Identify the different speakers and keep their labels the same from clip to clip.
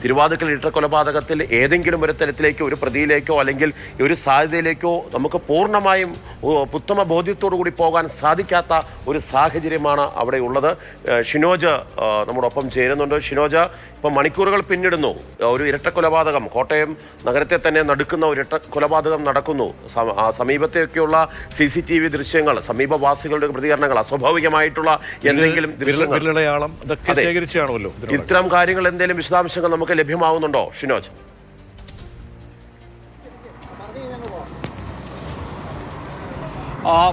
Speaker 1: തിരുവാതിക്കൽ ഇരട്ടക്കൊലപാതകത്തിൽ ഏതെങ്കിലും ഒരു തരത്തിലേക്കോ ഒരു പ്രതിയിലേക്കോ അല്ലെങ്കിൽ ഒരു സാധ്യതയിലേക്കോ നമുക്ക് പൂർണ്ണമായും ഉത്തമ ബോധ്യത്തോടു കൂടി പോകാൻ സാധിക്കാത്ത ഒരു സാഹചര്യമാണ് അവിടെ ഉള്ളത്. ഷിനോജ് നമ്മോടൊപ്പം ചേരുന്നുണ്ട്. ഷിനോജ്, ഇപ്പം മണിക്കൂറുകൾ പിന്നിടുന്നു, ഒരു ഇരട്ടക്കൊലപാതകം കോട്ടയം നഗരത്തെ തന്നെ നടുക്കുന്ന ഒരു ഇരട്ടക്കൊലപാതകം നടക്കുന്നു. സമീപത്തെയൊക്കെയുള്ള CCTV ദൃശ്യങ്ങൾ, സമീപവാസികളുടെ പ്രതികരണങ്ങൾ, അസ്വാഭാവികമായിട്ടുള്ള എന്തെങ്കിലും ഇത്തരം കാര്യങ്ങൾ എന്തെങ്കിലും വിശദാംശങ്ങൾ നമുക്ക് ലഭ്യമാവുന്നുണ്ടോ ഷിനോജ്?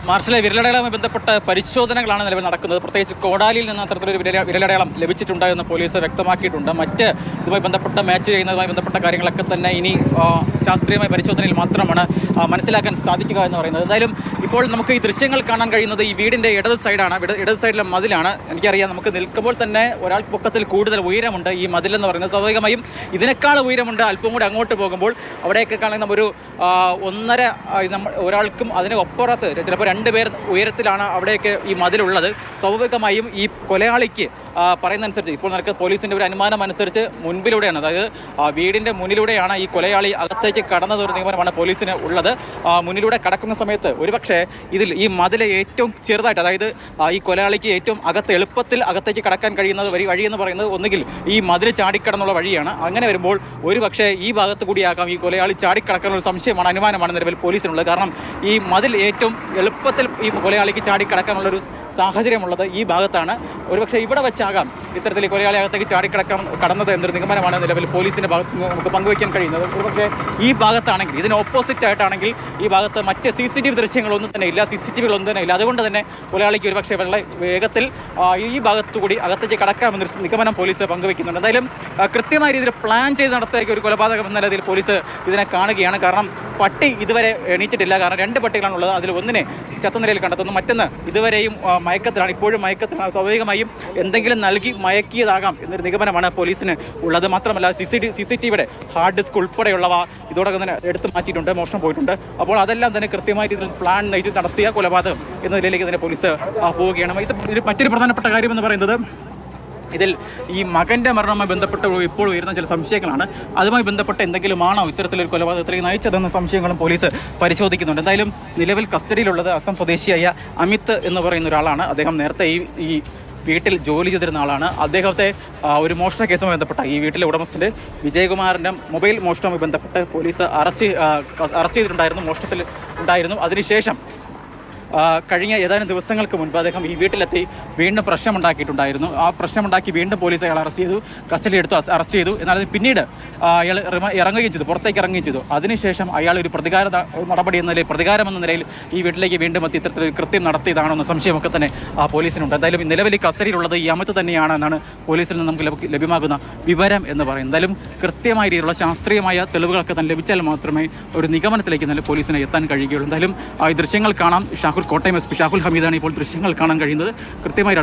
Speaker 2: മാർഷലെ, വിരലടയാളവുമായി ബന്ധപ്പെട്ട പരിശോധനകളാണ് നിലവിൽ നടക്കുന്നത്. പ്രത്യേകിച്ച് കോടാലിയിൽ നിന്ന് അത്തരത്തിലൊരു വിരലടയാളം ലഭിച്ചിട്ടുണ്ട് എന്ന് പോലീസ് വ്യക്തമാക്കിയിട്ടുണ്ട്. മറ്റ് ഇതുമായി ബന്ധപ്പെട്ട മാച്ച് ചെയ്യുന്നതുമായി ബന്ധപ്പെട്ട കാര്യങ്ങളൊക്കെ തന്നെ ഇനി ശാസ്ത്രീയമായ പരിശോധനയിൽ മാത്രമാണ് മനസ്സിലാക്കാൻ സാധിക്കുക എന്ന് പറയുന്നത്. എന്തായാലും ഇപ്പോൾ നമുക്ക് ഈ ദൃശ്യങ്ങൾ കാണാൻ കഴിയുന്നത് ഈ വീടിൻ്റെ ഇടത് സൈഡാണ്. ഇടത് സൈഡിലെ മതിലാണ്. എനിക്കറിയാം, നമുക്ക് നിൽക്കുമ്പോൾ തന്നെ ഒരാൾ പൊക്കത്തിൽ കൂടുതൽ ഉയരമുണ്ട് ഈ മതിലെന്ന് പറയുന്നത്. സ്വാഭാവികമായും ഇതിനേക്കാൾ ഉയരമുണ്ട് അല്പം കൂടി അങ്ങോട്ട് പോകുമ്പോൾ. അവിടെയൊക്കെ കാണുന്ന ഒരു 1.5 ഒരാൾക്കും അതിന് ഒപ്പുറത്ത് ചിലപ്പോൾ 2 പേർ ഉയരത്തിലാണ് അവിടെയൊക്കെ ഈ മതിലുള്ളത്. സ്വാഭാവികമായും ഈ കൊലയാളിക്ക് പറയുന്നതനുസരിച്ച് ഇപ്പോൾ നടക്കുന്ന പോലീസിൻ്റെ ഒരു അനുമാനം അനുസരിച്ച് മുൻപിലൂടെയാണ്, അതായത് വീടിൻ്റെ മുന്നിലൂടെയാണ് ഈ കൊലയാളി അകത്തേക്ക് കടന്നത് ഒരു നിഗമനമാണ് പോലീസിന് ഉള്ളത്. മുന്നിലൂടെ കടക്കുന്ന സമയത്ത് ഒരുപക്ഷെ ഈ മതിൽ ഏറ്റവും ചെറുതായിട്ട്, അതായത് ഈ കൊലയാളിക്ക് ഏറ്റവും എളുപ്പത്തിൽ അകത്തേക്ക് കടക്കാൻ കഴിയുന്നത് വഴി എന്ന് പറയുന്നത് ഒന്നുകിൽ ഈ മതിൽ ചാടിക്കടന്നുള്ള വഴിയാണ്. അങ്ങനെ വരുമ്പോൾ ഒരുപക്ഷെ ഈ ഭാഗത്ത് കൂടിയാകാം ഈ കൊലയാളി ചാടിക്കടക്കാനുള്ള സംശയമാണ്, അനുമാനമാണ് നിലവിൽ പോലീസിനുള്ളത്. കാരണം ഈ മതിൽ ഏറ്റവും എളുപ്പത്തിൽ ഈ കൊലയാളിക്ക് ചാടിക്കടക്കാനുള്ളൊരു സാഹചര്യമുള്ളത് ഈ ഭാഗത്താണ്. ഒരുപക്ഷെ ഇവിടെ വെച്ചാകാം ഇത്തരത്തിൽ കൊലയാളി അകത്തേക്ക് കടന്നത് എന്നൊരു നിഗമനമാണ് നിലവിൽ പോലീസിൻ്റെ ഭാഗത്ത് നമുക്ക് പങ്കുവയ്ക്കാൻ കഴിയുന്നത്. ഒരുപക്ഷെ ഈ ഭാഗത്താണെങ്കിൽ, ഇതിന് ഓപ്പോസിറ്റ് ആയിട്ടാണെങ്കിൽ ഈ ഭാഗത്ത് മറ്റ് CCTV ദൃശ്യങ്ങളൊന്നും തന്നെ ഇല്ല, CCTVകളൊന്നും തന്നെ ഇല്ല. അതുകൊണ്ട് തന്നെ കൊലയാളിക്ക് ഒരുപക്ഷെ വേഗത്തിൽ ഈ ഭാഗത്തുകൂടി അകത്തേക്ക് കടക്കാമെന്നൊരു നിഗമനം പോലീസ് പങ്കുവയ്ക്കുന്നുണ്ട്. എന്തായാലും കൃത്യമായ രീതിയിൽ പ്ലാൻ ചെയ്ത് നടത്തിയ ഒരു കൊലപാതകം എന്ന രീതിയിൽ പോലീസ് ഇതിനെ കാണുകയാണ്. കാരണം പട്ടി ഇതുവരെ എണീറ്റിട്ടില്ല. കാരണം 2 പട്ടികളാണുള്ളത്. അതിൽ ഒന്നിനെ ചത്ത നിലയിൽ കണ്ടെത്തുന്നു, മറ്റൊന്ന് ഇതുവരെയും മയക്കത്തിലാണ്, ഇപ്പോഴും മയക്കത്തിലാണ്. സ്വാഭാവികമായും എന്തെങ്കിലും നൽകി മയക്കിയതാകാം എന്നൊരു നിഗമനമാണ് പോലീസിന് ഉള്ളത്. മാത്രമല്ല CCTVയുടെ ഹാർഡ് ഡിസ്ക് ഉൾപ്പെടെയുള്ളവ ഇതോടൊപ്പം തന്നെ എടുത്തു മാറ്റിയിട്ടുണ്ട്, മോഷണം പോയിട്ടുണ്ട്. അപ്പോൾ അതെല്ലാം തന്നെ കൃത്യമായ രീതിയിൽ പ്ലാൻ നയിച്ച് നടത്തിയ കൊലപാതകം എന്ന നിലയിലേക്ക് തന്നെ പോലീസ് പോവുകയാണ്. ഇത് മറ്റൊരു പ്രധാനപ്പെട്ട കാര്യമെന്ന് പറയുന്നത്, ഇതിൽ ഈ മകൻ്റെ മരണവുമായി ബന്ധപ്പെട്ട് ഇപ്പോൾ ഉയരുന്ന ചില സംശയങ്ങളാണ്. അതുമായി ബന്ധപ്പെട്ട് എന്തെങ്കിലുമാണോ ഇത്തരത്തിലൊരു കൊലപാതകത്തിലേക്ക് നയിച്ചതെന്ന സംശയങ്ങളും പോലീസ് പരിശോധിക്കുന്നുണ്ട്. എന്തായാലും നിലവിൽ കസ്റ്റഡിയിലുള്ളത് അസം സ്വദേശിയായ അമിത് എന്ന് പറയുന്ന ഒരാളാണ്. അദ്ദേഹം നേരത്തെ ഈ വീട്ടിൽ ജോലി ചെയ്തിരുന്ന ആളാണ്. അദ്ദേഹത്തെ ഒരു മോഷണ കേസുമായി ബന്ധപ്പെട്ട ഈ വീട്ടിലെ ഉടമസ്ഥൻ്റെ വിജയകുമാറിൻ്റെ മൊബൈൽ മോഷണവുമായി ബന്ധപ്പെട്ട് പോലീസ് അറസ്റ്റ് ചെയ്തിട്ടുണ്ടായിരുന്നു, മോഷണത്തിൽ ഉണ്ടായിരുന്നു. അതിനുശേഷം കഴിഞ്ഞ ഏതാനും ദിവസങ്ങൾക്ക് മുൻപ് അദ്ദേഹം ഈ വീട്ടിലെത്തി വീണ്ടും പ്രശ്നമുണ്ടാക്കിയിട്ടുണ്ടായിരുന്നു. ആ പ്രശ്നമുണ്ടാക്കി വീണ്ടും പോലീസ് അയാൾ കസ്റ്റഡിയെടുത്ത് അറസ്റ്റ് ചെയ്തു. എന്നാൽ പിന്നീട് അയാൾ ഇറങ്ങുകയും ചെയ്തു, പുറത്തേക്ക് ഇറങ്ങുകയും ചെയ്തു. അതിനുശേഷം അയാൾ ഒരു നടപടി എന്ന നിലയിൽ, പ്രതികാരം എന്ന നിലയിൽ ഈ വീട്ടിലേക്ക് വീണ്ടും എത്തി ഇത്തരത്തിൽ കൃത്യം നടത്തിയതാണെന്ന സംശയമൊക്കെ തന്നെ പോലീസിനുണ്ട്. എന്തായാലും നിലവിൽ കസ്റ്റഡിയിലുള്ളത് ഈ അമിത് തന്നെയാണ് എന്നാണ് പോലീസിൽ നിന്ന് നമുക്ക് ലഭ്യമാകുന്ന വിവരം എന്ന് പറയുന്നത്. എന്തായാലും കൃത്യമായ രീതിയിലുള്ള ശാസ്ത്രീയമായ തെളിവുകളൊക്കെ തന്നെ ലഭിച്ചാൽ മാത്രമേ ഒരു നിഗമനത്തിലേക്ക് നല്ല പോലീസിനെ എത്താൻ കഴിയുകയുള്ളൂ. എന്തായാലും ഈ ദൃശ്യങ്ങൾ കാണാം. കോട്ടയം SP ഷാഹുൽ ഹമീദാണ് ഇപ്പോൾ ദൃശ്യങ്ങൾ കാണാൻ കഴിയുന്നത്. കൃത്യമായി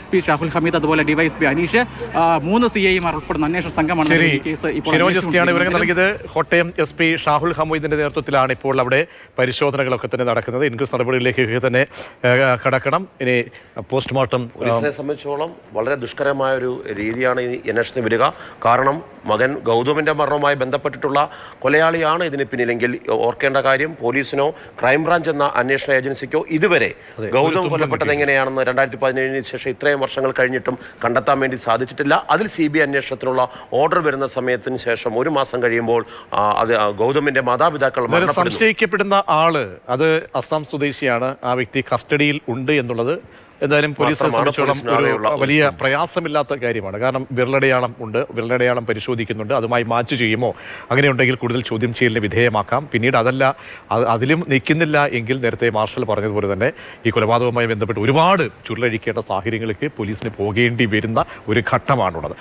Speaker 2: SP ഷാഹുൽ ഹമീദ്, അതുപോലെ DYSP അനീഷ്, 3 CIമാർ ഉൾപ്പെടുന്ന അന്വേഷണ സംഘമാണ് കേസ്
Speaker 3: നൽകിയത്. കോട്ടയം SP ഷാഹുൽ ഹമീദിന്റെ നേതൃത്വത്തിലാണ് ഇപ്പോൾ അവിടെ പരിശോധനകളൊക്കെ തന്നെ നടക്കുന്നത്. ഇൻക്വസ്റ്റ് നടപടികളിലേക്ക് തന്നെ കടക്കണം. ഇനി പോസ്റ്റ്മോർട്ടം
Speaker 1: പോലീസിനെ സംബന്ധിച്ചോളം വളരെ ദുഷ്കരമായ ഒരു രീതിയാണ് ഈ അന്വേഷണത്തിന് വരിക. കാരണം മകൻ ഗൗതമിന്റെ മരണവുമായി ബന്ധപ്പെട്ടിട്ടുള്ള കൊലയാളിയാണ് ഇതിന് പിന്നിലെങ്കിൽ ഓർക്കേണ്ട കാര്യം, പോലീസിനോ ക്രൈംബ്രാഞ്ച് എന്ന അന്വേഷണ ഏജൻസിക്കോ ഇതുവരെ ഗൗതം കൊല്ലപ്പെട്ടത് എങ്ങനെയാണെന്ന് 2017 ശേഷം ഇത്രയും വർഷങ്ങൾ കഴിഞ്ഞിട്ടും കണ്ടെത്താൻ വേണ്ടി സാധിച്ചിട്ടില്ല. അതിൽ CBI അന്വേഷണത്തിനുള്ള ഓർഡർ വരുന്ന സമയത്തിന് ശേഷം 1 മാസം കഴിയുമ്പോൾ അത് ഗൗതമിന്റെ മാതാപിതാക്കൾ
Speaker 3: സംശയിക്കപ്പെടുന്ന ആള് അത് അസം സ്വദേശിയാണ്. ആ വ്യക്തി കസ്റ്റഡിയിൽ ഉണ്ട് എന്നുള്ളത് എന്തായാലും പോലീസിനെ സംബന്ധിച്ചോളം ഒരു വലിയ പ്രയാസമില്ലാത്ത കാര്യമാണ്. കാരണം വിരലടയാളം പരിശോധിക്കുന്നുണ്ട്. അതുമായി മാച്ച് ചെയ്യുമോ, അങ്ങനെയുണ്ടെങ്കിൽ കൂടുതൽ ചോദ്യം ചെയ്യലിന് വിധേയമാക്കാം. പിന്നീട് അതിലും നിൽക്കുന്നില്ല എങ്കിൽ നേരത്തെ മാർഷൽ പറഞ്ഞതുപോലെ തന്നെ ഈ കൊലപാതകവുമായി ബന്ധപ്പെട്ട് ഒരുപാട് ചുരുളഴിക്കേണ്ട സാഹചര്യങ്ങളിലേക്ക് പോലീസിന് പോകേണ്ടി വരുന്ന ഒരു ഘട്ടമാണുള്ളത്.